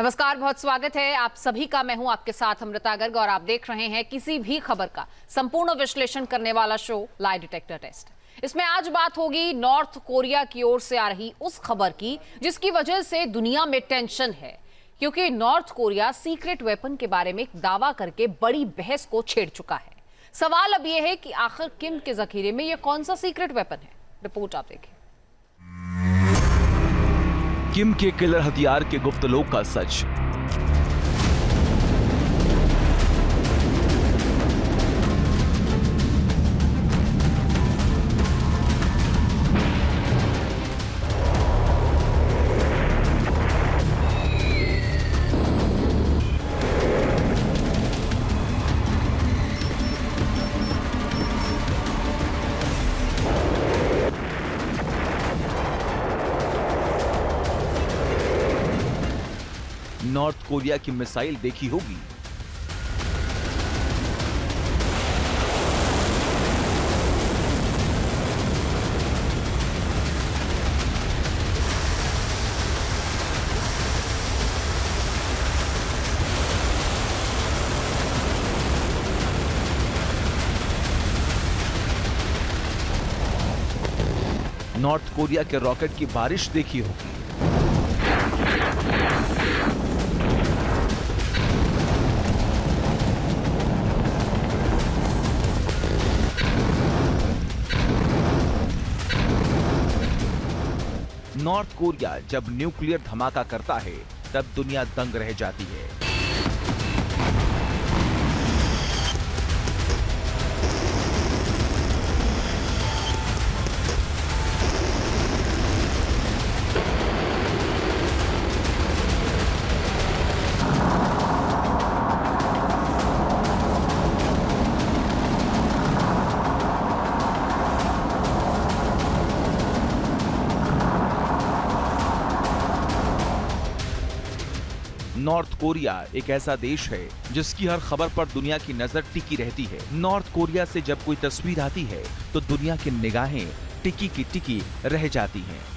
नमस्कार, बहुत स्वागत है आप सभी का। मैं हूं आपके साथ अमृता गर्ग और आप देख रहे हैं किसी भी खबर का संपूर्ण विश्लेषण करने वाला शो लाई डिटेक्टर टेस्ट। इसमें आज बात होगी नॉर्थ कोरिया की ओर से आ रही उस खबर की जिसकी वजह से दुनिया में टेंशन है, क्योंकि नॉर्थ कोरिया सीक्रेट वेपन के बारे में एक दावा करके बड़ी बहस को छेड़ चुका है। सवाल अब यह है कि आखिर किम के जखीरे में यह कौन सा सीक्रेट वेपन है। रिपोर्ट आप देखें। किम के किलर हथियार के गुप्त लोक का सच। नॉर्थ कोरिया की मिसाइल देखी होगी। नॉर्थ कोरिया के रॉकेट की बारिश देखी होगी। नॉर्थ कोरिया जब न्यूक्लियर धमाका करता है तब दुनिया दंग रह जाती है। नॉर्थ कोरिया एक ऐसा देश है जिसकी हर खबर पर दुनिया की नजर टिकी रहती है। नॉर्थ कोरिया से जब कोई तस्वीर आती है तो दुनिया की निगाहें टिकी की टिकी रह जाती हैं।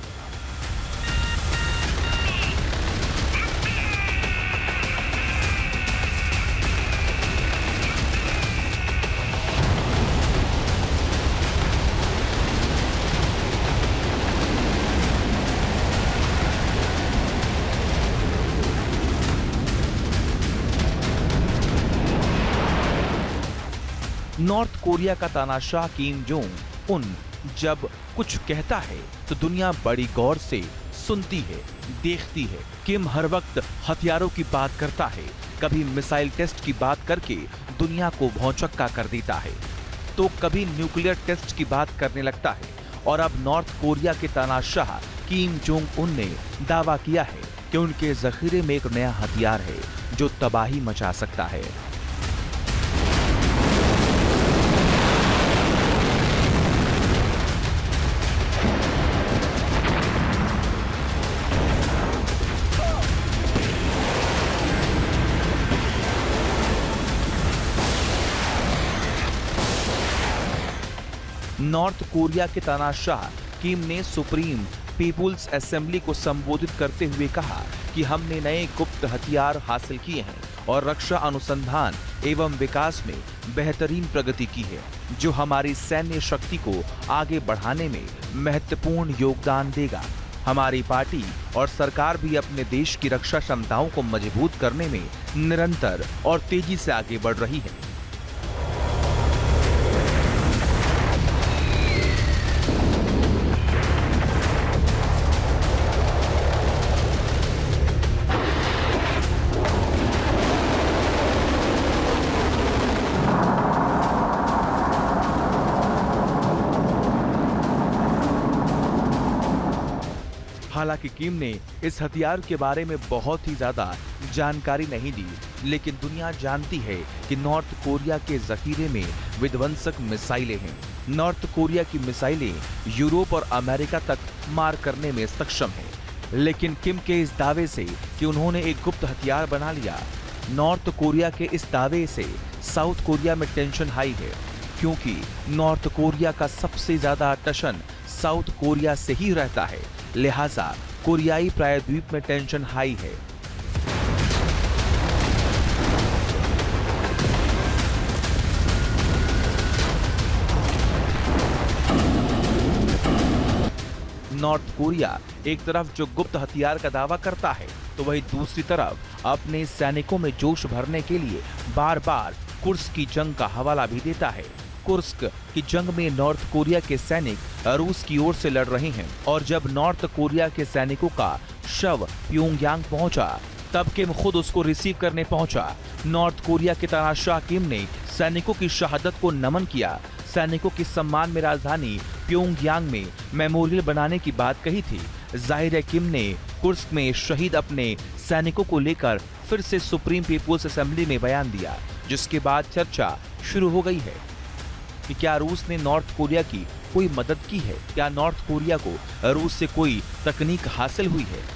नॉर्थ कोरिया का तानाशाह किम जोंग उन जब कुछ कहता है तो दुनिया बड़ी गौर से सुनती है, देखती है। किम हर वक्त हथियारों की बात करता है, कभी मिसाइल टेस्ट की बात करके दुनिया को भौचक्का कर देता है, तो कभी न्यूक्लियर टेस्ट की बात करने लगता है। और अब नॉर्थ कोरिया के तानाशाह किम जोंग उन ने दावा किया है कि उनके जखीरे में एक नया हथियार है जो तबाही मचा सकता है। नॉर्थ कोरिया के तानाशाह किम ने सुप्रीम पीपुल्स असेंबली को संबोधित करते हुए कहा कि हमने नए गुप्त हथियार हासिल किए हैं और रक्षा अनुसंधान एवं विकास में बेहतरीन प्रगति की है, जो हमारी सैन्य शक्ति को आगे बढ़ाने में महत्वपूर्ण योगदान देगा। हमारी पार्टी और सरकार भी अपने देश की रक्षा क्षमताओं को मजबूत करने में निरंतर और तेजी से आगे बढ़ रही है। हालांकि किम ने इस हथियार के बारे में बहुत ही ज्यादा जानकारी नहीं दी, लेकिन दुनिया जानती है कि नॉर्थ कोरिया के जखीरे में विध्वंसक मिसाइलें हैं। नॉर्थ कोरिया की मिसाइलें यूरोप और अमेरिका तक मार करने में सक्षम हैं। लेकिन किम के इस दावे से कि उन्होंने एक गुप्त हथियार बना लिया, नॉर्थ कोरिया के इस दावे से साउथ कोरिया में टेंशन हाई है, क्योंकि नॉर्थ कोरिया का सबसे ज्यादा टशन साउथ कोरिया से ही रहता है, लिहाजा कोरियाई प्रायद्वीप में टेंशन हाई है। नॉर्थ कोरिया एक तरफ जो गुप्त हथियार का दावा करता है, तो वहीं दूसरी तरफ अपने सैनिकों में जोश भरने के लिए बार बार कुर्स्क की जंग का हवाला भी देता है। कुर्स्क की जंग में नॉर्थ कोरिया के सैनिक रूस की ओर से लड़ रहे हैं और जब नॉर्थ कोरिया के सैनिकों का शव प्योंगयांग पहुंचा, तब किम खुद उसको रिसीव करने पहुंचा। नॉर्थ कोरिया के तानाशाह किम ने सैनिकों की शहादत को नमन किया। सैनिकों के सम्मान में राजधानी प्योंगयांग में मेमोरियल बनाने की बात कही थी। जाहिर है किम ने कुर्स्क में शहीद अपने सैनिकों को लेकर फिर से सुप्रीम पीपुल्स असेंबली में बयान दिया, जिसके बाद चर्चा शुरू हो गई है कि क्या रूस ने नॉर्थ कोरिया की कोई मदद की है, क्या नॉर्थ कोरिया को रूस से कोई तकनीक हासिल हुई है।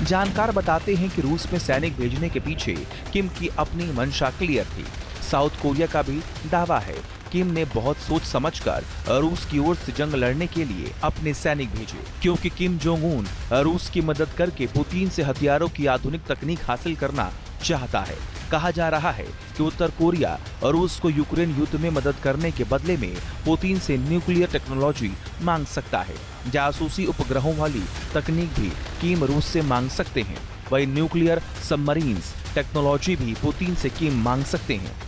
जानकार बताते हैं कि रूस में सैनिक भेजने के पीछे किम की अपनी मंशा क्लियर थी। साउथ कोरिया का भी दावा है किम ने बहुत सोच समझकर रूस की ओर से जंग लड़ने के लिए अपने सैनिक भेजे, क्योंकि किम जोंग उन रूस की मदद करके पुतिन से हथियारों की आधुनिक तकनीक हासिल करना चाहता है। कहा जा रहा है कि उत्तर कोरिया रूस को यूक्रेन युद्ध में मदद करने के बदले में पुतिन से न्यूक्लियर टेक्नोलॉजी मांग सकता है। जासूसी उपग्रहों वाली तकनीक भी किम रूस से मांग सकते हैं। वही न्यूक्लियर सबमरीन्स टेक्नोलॉजी भी पुतिन से किम मांग सकते हैं।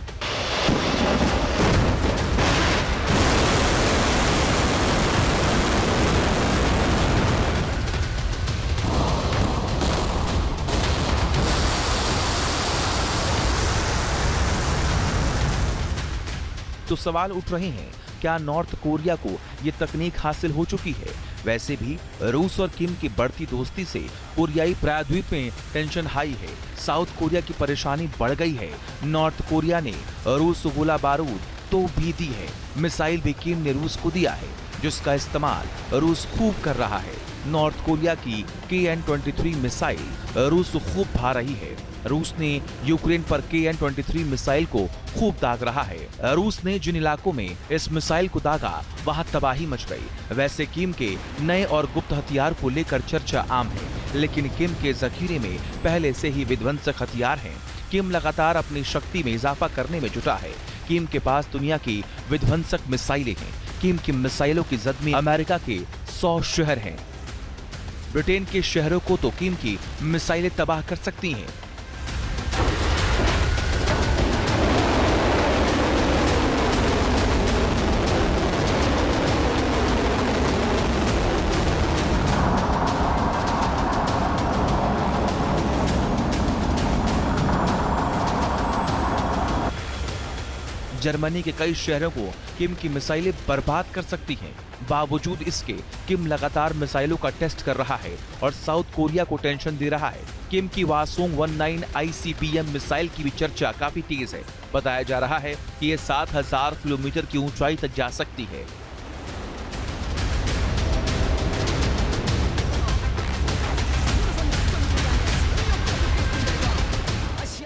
तो सवाल उठ रहे हैं, क्या नॉर्थ कोरिया को ये तकनीक हासिल हो चुकी है? वैसे भी रूस और किम की बढ़ती दोस्ती से कोरियाई प्रायद्वीप में टेंशन हाई है। साउथ कोरिया की परेशानी बढ़ गई है। नॉर्थ कोरिया ने रूस को गोला बारूद तो भी दी है, मिसाइल भी किम ने रूस को दिया है, जिसका इस्तेमाल रूस खूब कर रहा है। नॉर्थ कोरिया की KN-23 मिसाइल रूस को खूब भा रही है। रूस ने यूक्रेन पर KN-23 मिसाइल को खूब दाग रहा है। रूस ने जिन इलाकों में इस मिसाइल को दागा, वहां तबाही मच गई। वैसे किम के नए और गुप्त हथियार को लेकर चर्चा आम है, लेकिन किम के जखीरे में पहले से ही विध्वंसक हथियार हैं। किम लगातार अपनी शक्ति में इजाफा करने में जुटा है। किम के पास दुनिया की विध्वंसक मिसाइलें हैं। किम की मिसाइलों की जद में अमेरिका के 100 शहर हैं। ब्रिटेन के शहरों को तो किम की मिसाइलें तबाह कर सकती हैं। जर्मनी के कई शहरों को किम की मिसाइलें बर्बाद कर सकती हैं। बावजूद इसके किम लगातार मिसाइलों का टेस्ट कर रहा है और साउथ कोरिया को टेंशन दे रहा है। किम की वासोंग 19 ICBM मिसाइल की भी चर्चा काफी तेज है। बताया जा रहा है कि ये 7000 किलोमीटर की ऊंचाई तक जा सकती है।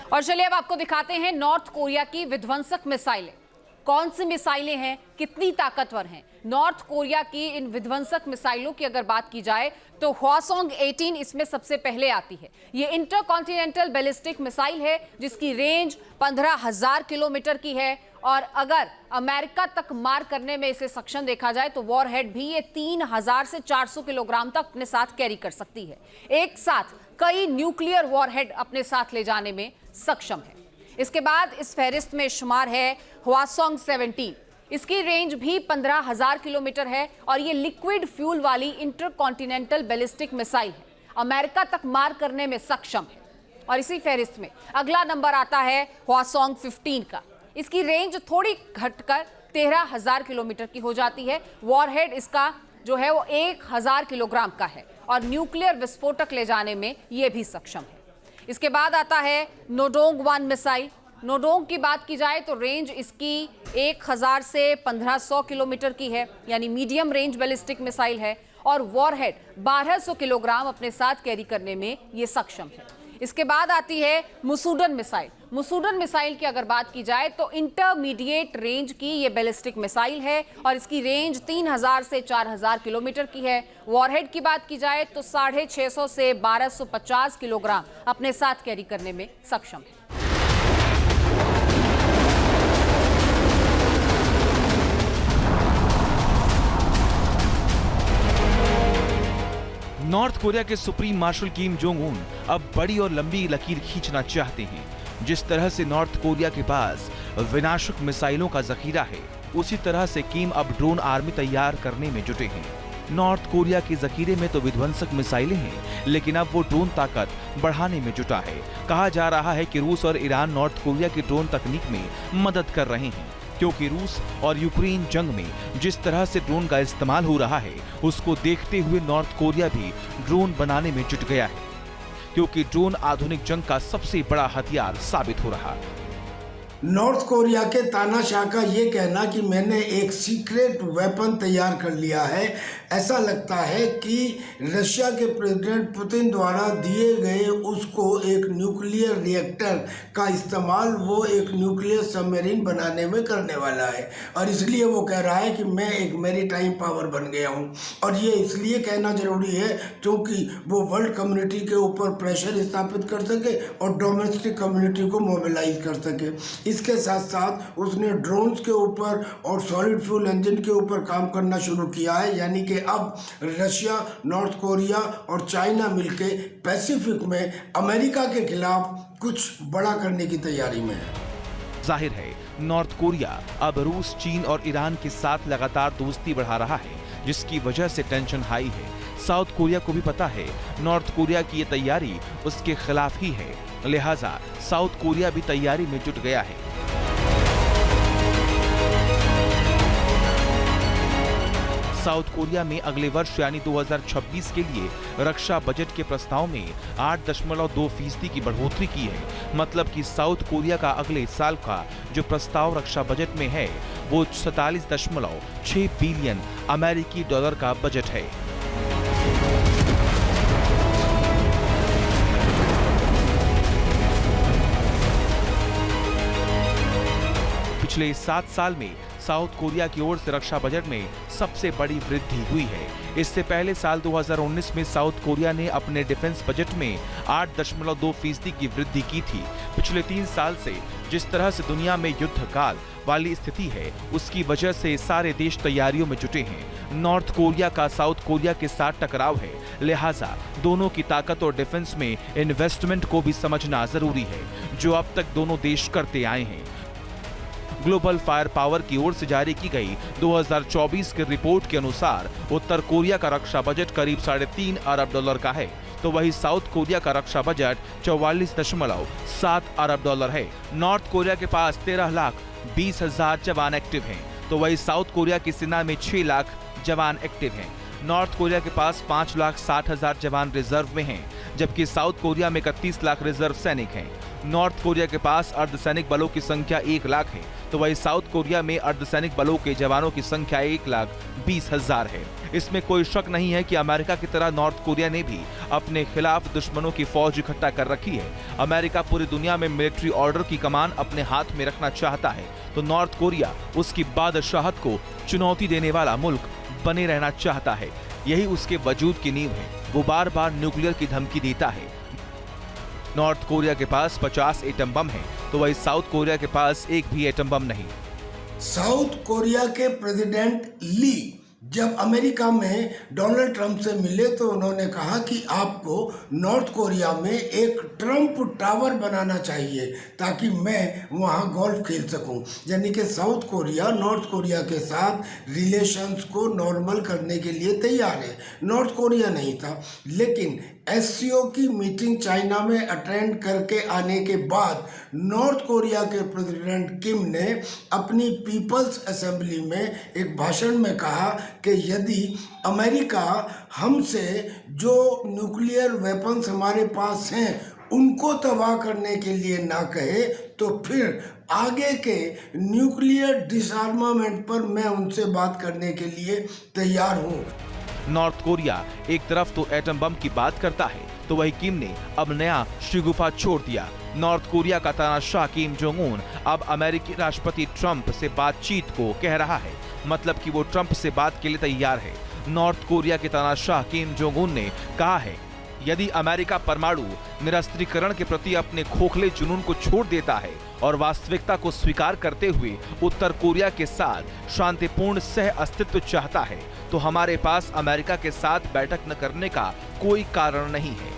और चलिए अब आपको दिखाते हैं नॉर्थ कोरिया की विध्वंसक मिसाइलें। कौन सी मिसाइलें हैं, कितनी ताकतवर हैं। नॉर्थ कोरिया की इन विध्वंसक मिसाइलों की अगर बात की जाए तो हवासोंग 18 इसमें सबसे पहले आती है। ये इंटरकॉन्टिनेंटल बैलिस्टिक मिसाइल है जिसकी रेंज 15,000 किलोमीटर की है और अगर अमेरिका तक मार करने में इसे सक्षम देखा जाए तो वॉरहेड भी ये 3000 से 400 किलोग्राम तक अपने साथ कैरी कर सकती है। एक साथ कई न्यूक्लियर वॉरहेड अपने साथ ले जाने में सक्षम है। इसके बाद इस फहरिस्त में शुमार है हवासोंग 17। इसकी रेंज भी 15,000 किलोमीटर है और ये लिक्विड फ्यूल वाली इंटरकॉन्टिनेंटल बैलिस्टिक मिसाइल है, अमेरिका तक मार करने में सक्षम है। और इसी फहरिस्त में अगला नंबर आता है हवासोंग 15 का। इसकी रेंज थोड़ी घटकर 13,000 किलोमीटर की हो जाती है। वॉरहेड इसका जो है वो 1,000 किलोग्राम का है और न्यूक्लियर विस्फोटक ले जाने में यह भी सक्षम है। इसके बाद आता है नोडोंग 1 मिसाइल। नोडोंग की बात की जाए तो रेंज इसकी 1000 से 1500 किलोमीटर की है, यानी मीडियम रेंज बैलिस्टिक मिसाइल है और वॉरहेड 1200 किलोग्राम अपने साथ कैरी करने में ये सक्षम है। इसके बाद आती है मुसूडन मिसाइल। मुसूडन मिसाइल की अगर बात की जाए तो इंटरमीडिएट रेंज की ये बैलिस्टिक मिसाइल है और इसकी रेंज 3000 से 4000 किलोमीटर की है। वॉरहेड की बात की जाए तो 650 से 1250 किलोग्राम अपने साथ कैरी करने में सक्षम है। नॉर्थ कोरिया के supreme marshal Kim Jong Un अब बड़ी और लंबी लकीर खींचना चाहते हैं। जिस तरह से नॉर्थ कोरिया के पास विनाशक मिसाइलों का जखीरा है, उसी तरह से किम अब ड्रोन आर्मी तैयार करने में जुटे हैं। नॉर्थ कोरिया के जखीरे में तो विध्वंसक मिसाइलें हैं, लेकिन अब वो ड्रोन ताकत बढ़ाने में जुटा है। कहा जा रहा है कि रूस और ईरान नॉर्थ कोरिया की ड्रोन तकनीक में मदद कर रहे हैं, क्योंकि रूस और यूक्रेन जंग में जिस तरह से ड्रोन का इस्तेमाल हो रहा है, उसको देखते हुए नॉर्थ कोरिया भी ड्रोन बनाने में जुट गया है, क्योंकि ड्रोन आधुनिक जंग का सबसे बड़ा हथियार साबित हो रहा है। नॉर्थ कोरिया के तानाशाह का ये कहना कि मैंने एक सीक्रेट वेपन तैयार कर लिया है, ऐसा लगता है कि रशिया के प्रेसिडेंट पुतिन द्वारा दिए गए उसको एक न्यूक्लियर रिएक्टर का इस्तेमाल वो एक न्यूक्लियर सबमरीन बनाने में करने वाला है, और इसलिए वो कह रहा है कि मैं एक मैरीटाइम पावर बन गया हूँ। और ये इसलिए कहना जरूरी है क्योंकि वो वर्ल्ड कम्युनिटी के ऊपर प्रेशर स्थापित कर सके और डोमेस्टिक कम्युनिटी को मोबिलाइज कर सके। इसके साथ साथ उसने ड्रोन्स के ऊपर और सॉलिड फ्यूल इंजन के ऊपर काम करना शुरू किया है, यानी कि अब रशिया, नॉर्थ कोरिया और चाइना मिलके पैसिफिक में अमेरिका के खिलाफ कुछ बड़ा करने की तैयारी में है। जाहिर है नॉर्थ कोरिया अब रूस, चीन और ईरान के साथ लगातार दोस्ती बढ़ा रहा है, जिसकी वजह से टेंशन हाई है। साउथ कोरिया को भी पता है नॉर्थ कोरिया की ये तैयारी उसके खिलाफ ही है, लिहाजा साउथ कोरिया भी तैयारी में जुट गया है। साउथ कोरिया में अगले वर्ष यानी 2026 के लिए रक्षा बजट के प्रस्ताव में 8.2% की बढ़ोतरी की है। मतलब कि साउथ कोरिया का अगले साल का जो प्रस्ताव रक्षा बजट में है, वो 47.6 बिलियन अमेरिकी डॉलर का बजट है। पिछले 7 साल में साउथ कोरिया की ओर से रक्षा बजट में सबसे बड़ी वृद्धि हुई है। इससे पहले साल 2019 में साउथ कोरिया ने अपने डिफेंस बजट में 8.2% की वृद्धि की थी। पिछले 3 साल से जिस तरह से दुनिया में युद्ध काल वाली स्थिति है, उसकी वजह से सारे देश तैयारियों में जुटे हैं। नॉर्थ कोरिया का साउथ कोरिया के साथ टकराव है, लिहाजा दोनों की ताकत और डिफेंस में इन्वेस्टमेंट को भी समझना जरूरी है, जो अब तक दोनों देश करते आए हैं। ग्लोबल फायर पावर की ओर से जारी की गई 2024 की रिपोर्ट के अनुसार उत्तर कोरिया का रक्षा बजट करीब 3.5 अरब डॉलर का है, तो वही साउथ कोरिया का रक्षा बजट 44.7 अरब डॉलर है। नॉर्थ कोरिया के पास 13,20,000 जवान एक्टिव हैं, तो वही साउथ कोरिया की सेना में 6 लाख जवान एक्टिव हैं। नॉर्थ कोरिया के पास 5,60,000 जवान रिजर्व में हैं, जबकि साउथ कोरिया में 31 लाख रिजर्व सैनिक हैं। नॉर्थ कोरिया के पास अर्धसैनिक बलों की संख्या 1 लाख है, तो वही साउथ कोरिया में अर्धसैनिक बलों के जवानों की संख्या 1,20,000 है। इसमें कोई शक नहीं है कि अमेरिका की तरह नॉर्थ कोरिया ने भी अपने खिलाफ दुश्मनों की फौज इकट्ठा कर रखी है। अमेरिका पूरी दुनिया में मिलिट्री ऑर्डर की कमान अपने हाथ में रखना चाहता है, तो नॉर्थ कोरिया उसकी बादशाहत को चुनौती देने वाला मुल्क बने रहना चाहता है। यही उसके वजूद की नींव है। वो बार बार न्यूक्लियर की धमकी देता है। नॉर्थ कोरिया के पास 50 एटम बम है, तो वही साउथ कोरिया के पास एक भी एटम बम नहीं। साउथ कोरिया के प्रेसिडेंट ली जब अमेरिका में डोनाल्ड ट्रंप से मिले तो उन्होंने कहा कि आपको नॉर्थ कोरिया में एक ट्रंप टावर बनाना चाहिए ताकि मैं वहां गोल्फ खेल सकूं। यानी कि साउथ कोरिया नॉर्थ कोरिया के साथ रिलेशंस को नॉर्मल करने के लिए तैयार है। नॉर्थ कोरिया नहीं था, लेकिन एससीओ की मीटिंग चाइना में अटेंड करके आने के बाद नॉर्थ कोरिया के प्रेसिडेंट किम ने अपनी पीपल्स असेंबली में एक भाषण में कहा कि यदि अमेरिका हमसे जो न्यूक्लियर वेपन्स हमारे पास हैं उनको तबाह करने के लिए ना कहे, तो फिर आगे के न्यूक्लियर डिसआर्मामेंट पर मैं उनसे बात करने के लिए तैयार हूँ। नॉर्थ कोरिया एक तरफ तो एटम बम की बात करता है, तो वही किम ने अब नया शिगुफा छोड़ दिया। नॉर्थ कोरिया का तानाशाह किम जोंग उन अब अमेरिकी राष्ट्रपति ट्रंप से बातचीत को कह रहा है, मतलब कि वो ट्रंप से बात के लिए तैयार है। नॉर्थ कोरिया के तानाशाह किम जोंग उन ने कहा है यदि अमेरिका परमाणु निरस्त्रीकरण के प्रति अपने खोखले जुनून को छोड़ देता है और वास्तविकता को स्वीकार करते हुए उत्तर कोरिया के साथ शांतिपूर्ण सह अस्तित्व चाहता है, तो हमारे पास अमेरिका के साथ बैठक न करने का कोई कारण नहीं है।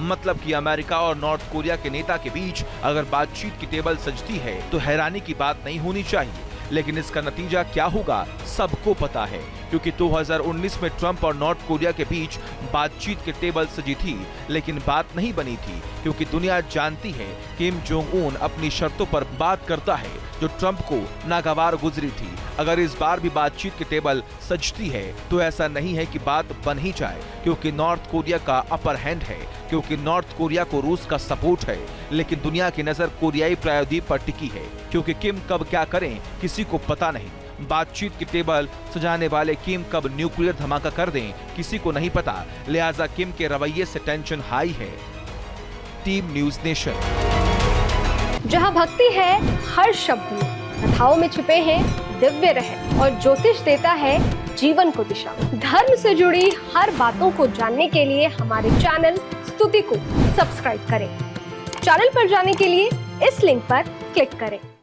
मतलब कि अमेरिका और नॉर्थ कोरिया के नेता के बीच अगर बातचीत की टेबल सजती है तो हैरानी की बात नहीं होनी चाहिए, लेकिन इसका नतीजा क्या होगा सबको पता है, क्योंकि 2019 में ट्रंप और नॉर्थ कोरिया के बीच बातचीत की टेबल सजी थी, लेकिन बात नहीं बनी थी, क्योंकि दुनिया जानती है किम जोंग उन अपनी शर्तों पर बात करता है जो ट्रंप को नागवार गुजरी थी। अगर इस बार भी बातचीत की टेबल सजती है तो ऐसा नहीं है कि बात बन ही जाए, क्योंकि नॉर्थ कोरिया का अपर हैंड है, क्योंकि नॉर्थ कोरिया को रूस का सपोर्ट है, लेकिन दुनिया की नजर कोरियाई प्रायद्वीप पर टिकी है, क्योंकि किम कब क्या करें किसी को पता नहीं। बातचीत की टेबल सजाने वाले किम कब न्यूक्लियर धमाका कर दें किसी को नहीं पता, लिहाजा किम के रवैये से टेंशन हाई है। Team news nation. जहां भक्ति है हर शब्द में, कथाओं में छुपे हैं दिव्य रहस्य और ज्योतिष देता है जीवन को दिशा। धर्म से जुड़ी हर बातों को जानने के लिए हमारे चैनल स्तुति को सब्सक्राइब करें। चैनल पर जाने के लिए इस लिंक पर क्लिक करें।